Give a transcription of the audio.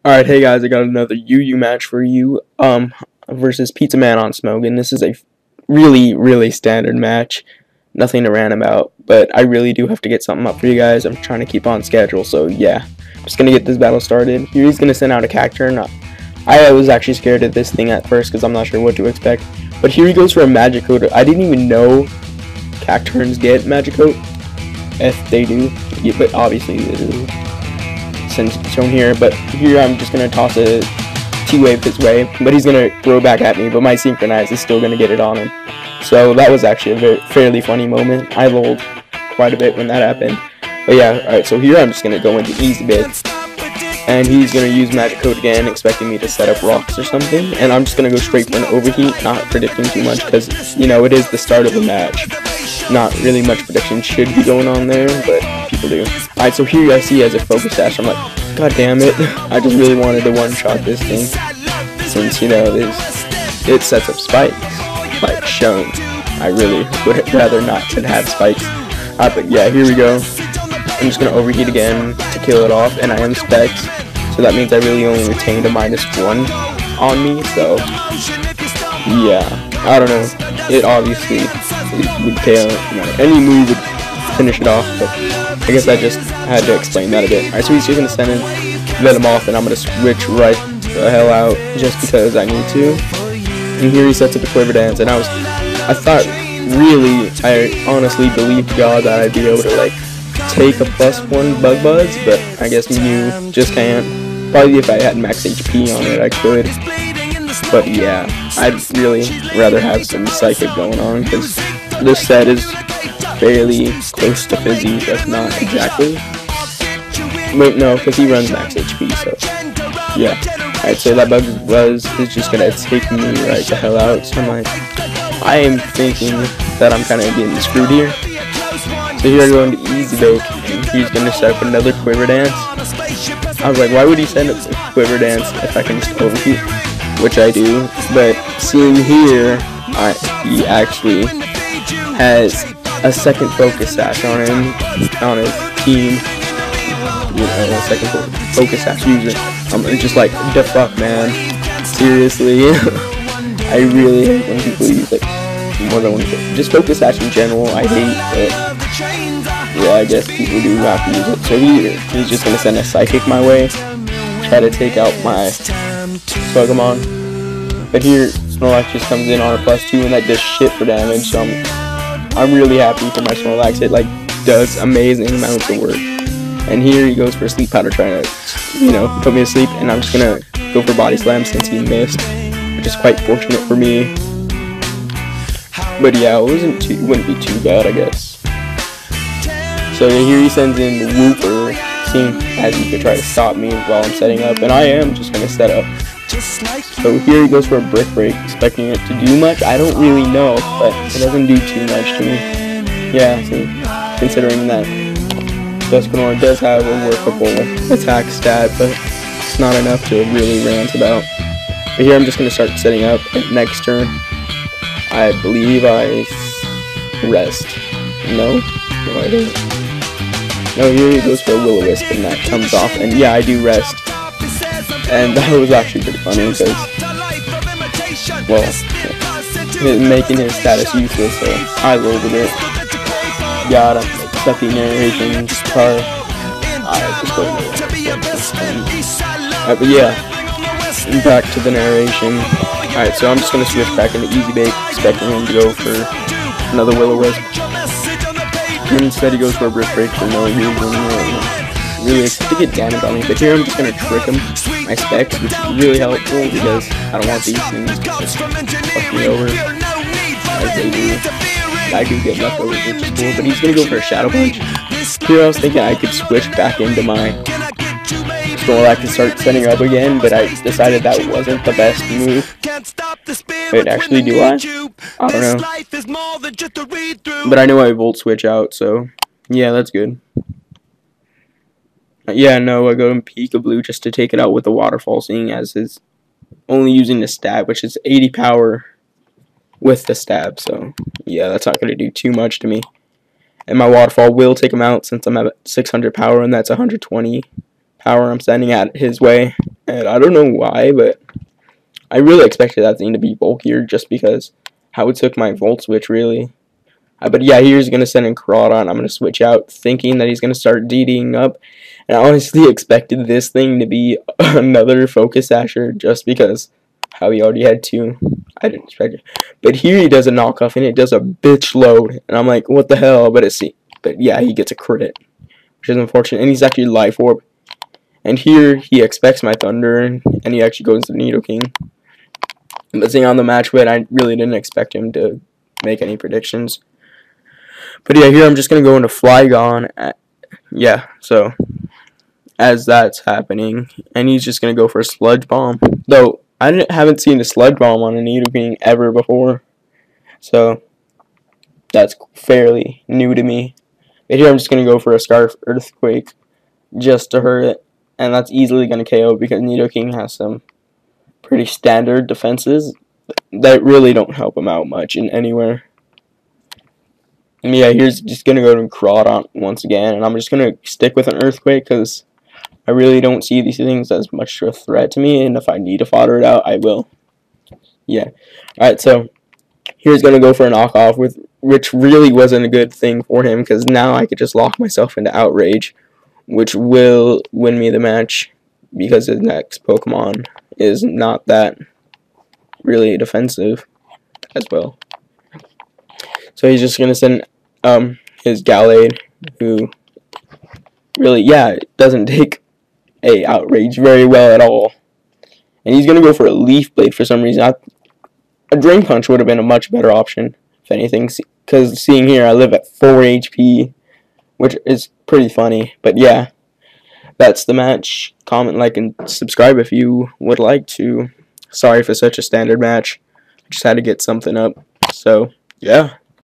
Alright, hey guys, I got another UU match for you, versus PizzaMan12, and this is a really standard match. Nothing to rant about, but I really do have to get something up for you guys. I'm trying to keep on schedule, so yeah. I'm just gonna get this battle started. Here he's gonna send out a cac turn. I was actually scared of this thing at first because I'm not sure what to expect, but here he goes for a magic coat. I didn't even know cac turns get magic coat. If they do, yeah, but obviously they do. Shown here, but here I'm just gonna toss a T-wave his way, but he's gonna throw back at me, but my synchronize is still gonna get it on him. So that was actually a fairly funny moment. I lolled quite a bit when that happened. But yeah, alright, so here I'm just gonna go into easy bait, and he's gonna use magic code again, expecting me to set up rocks or something, and I'm just gonna go straight for an overheat, not predicting too much, because, you know, it is the start of the match. Not really much prediction should be going on there, but people do. Alright, so here I see as a focus dash, I'm like, god damn it, I just really wanted to one-shot this thing, since, you know, it sets up spikes, like shown. I really would rather not have spikes. But yeah, here we go. I'm just going to overheat again to kill it off, and I am specs, so that means I really only retained a -1 on me, so yeah, I don't know. It obviously would fail, you know, any move would finish it off, but I guess I just had to explain that a bit. Alright, so he's just going to send in, let him off, and I'm going to switch right the hell out just because I need to. And here he sets up a quiver dance, and I thought really, I honestly believed God that I'd be able to like take a +1 bug buzz, but I guess you just can't. Probably if I had max HP on it I could, but yeah, I'd really rather have some psychic going on because this set is fairly close to Fizzy, but not exactly. Wait, no, because he runs max HP, so yeah. Alright, so that bug buzz is just gonna take me right the hell out, so I'm like, I am thinking that I'm kind of getting screwed here. So here I go into easy bake, and he's gonna set up another quiver dance. I was like, why would he send up a quiver dance if I can just overheat? Which I do, but seeing here, he actually has a second focus sash on him, on his team. You know, a second focus sash user. I'm just like, the fuck, man. Seriously. I really hate when people use like more than one thing. Just focus sash in general, I hate, but yeah, I guess people do have to use it. So he's just gonna send a psychic my way, try to take out my Pokemon. But here Snorlax just comes in on a +2, and that does shit for damage, so I'm really happy for my Snorlax. It like does amazing amounts of work. And here he goes for a sleep powder, trying to, you know, put me to sleep, and I'm just gonna go for body slam since he missed, which is quite fortunate for me. But yeah, it wouldn't be too bad, I guess. So yeah, here he sends in the Wooper, seeing as he could try to stop me while I'm setting up, and I am just gonna set up. So here he goes for a brick break, expecting it to do much. I don't really know, but it doesn't do too much to me. Yeah, so considering that Dusknoir does have a workable attack stat, but it's not enough to really rant about. But here I'm just going to start setting up. Next turn, I believe I rest. No? No, I don't. No, here he goes for a Will-O-Wisp, and that comes off. And yeah, I do rest. And that was actually pretty funny because, well, making his status useless, so I loaded it. Got him. Stuffy narration part. I just don't know. But yeah, back to the narration. Alright, so I'm just gonna switch back into easy bake, expecting him to go for another Will-O-Wisp. Instead he goes for a brick break for no reason. Really to get damage on me, but here I'm just gonna trick him. My specs, which is really helpful because I don't want these things to just fuck me over as they do. I do get leftovers, which is cool, but he's gonna go for a Shadow Punch. Here I was thinking I could switch back into my Snorlax and start setting up again, but I decided that wasn't the best move. Wait, actually, do I? I don't know. But I know I Volt Switch out, so yeah, that's good. Yeah, no, I go in Peekaboo just to take it out with the Waterfall, seeing as his only using the stab, which is 80 power with the stab, so yeah, that's not going to do too much to me. And my Waterfall will take him out since I'm at 600 power, and that's 120 power I'm sending at his way. And I don't know why, but I really expected that thing to be bulkier just because how it took my volt switch, really. But yeah, here's going to send in Crawdon. I'm going to switch out thinking that he's going to start DDing up. And I honestly expected this thing to be another Focus Sasher just because how he already had two. I didn't expect it. But here he does a knockoff and it does a bitch load. And I'm like, what the hell? But yeah, he gets a crit, which is unfortunate. And he's actually Life Orb. And here he expects my Thunder and he actually goes to Nidoking. But seeing on the match win, I really didn't expect him to make any predictions. But yeah, here I'm just going to go into Flygon. Yeah, so as that's happening. And he's just going to go for a Sludge Bomb. Though, I haven't seen a Sludge Bomb on a Nidoking ever before. So, that's fairly new to me. But here I'm just going to go for a Scarf Earthquake just to hurt it. And that's easily going to KO because Nidoking has some pretty standard defenses that really don't help him out much in anywhere. And yeah, here's just going to go to Crawdon once again, and I'm just going to stick with an Earthquake because I really don't see these things as much of a threat to me, and if I need to fodder it out, I will. Yeah. Alright, so here's going to go for a knockoff, which really wasn't a good thing for him because now I could just lock myself into Outrage, which will win me the match because his next Pokemon is not that really defensive as well. So he's just going to send his Gallade, who really, yeah, doesn't take a Outrage very well at all. And he's going to go for a Leaf Blade for some reason. A Drain Punch would have been a much better option, if anything, because seeing here, I live at 4 HP, which is pretty funny. But yeah, that's the match. Comment, like, and subscribe if you would like to. Sorry for such a standard match. I just had to get something up. So, yeah.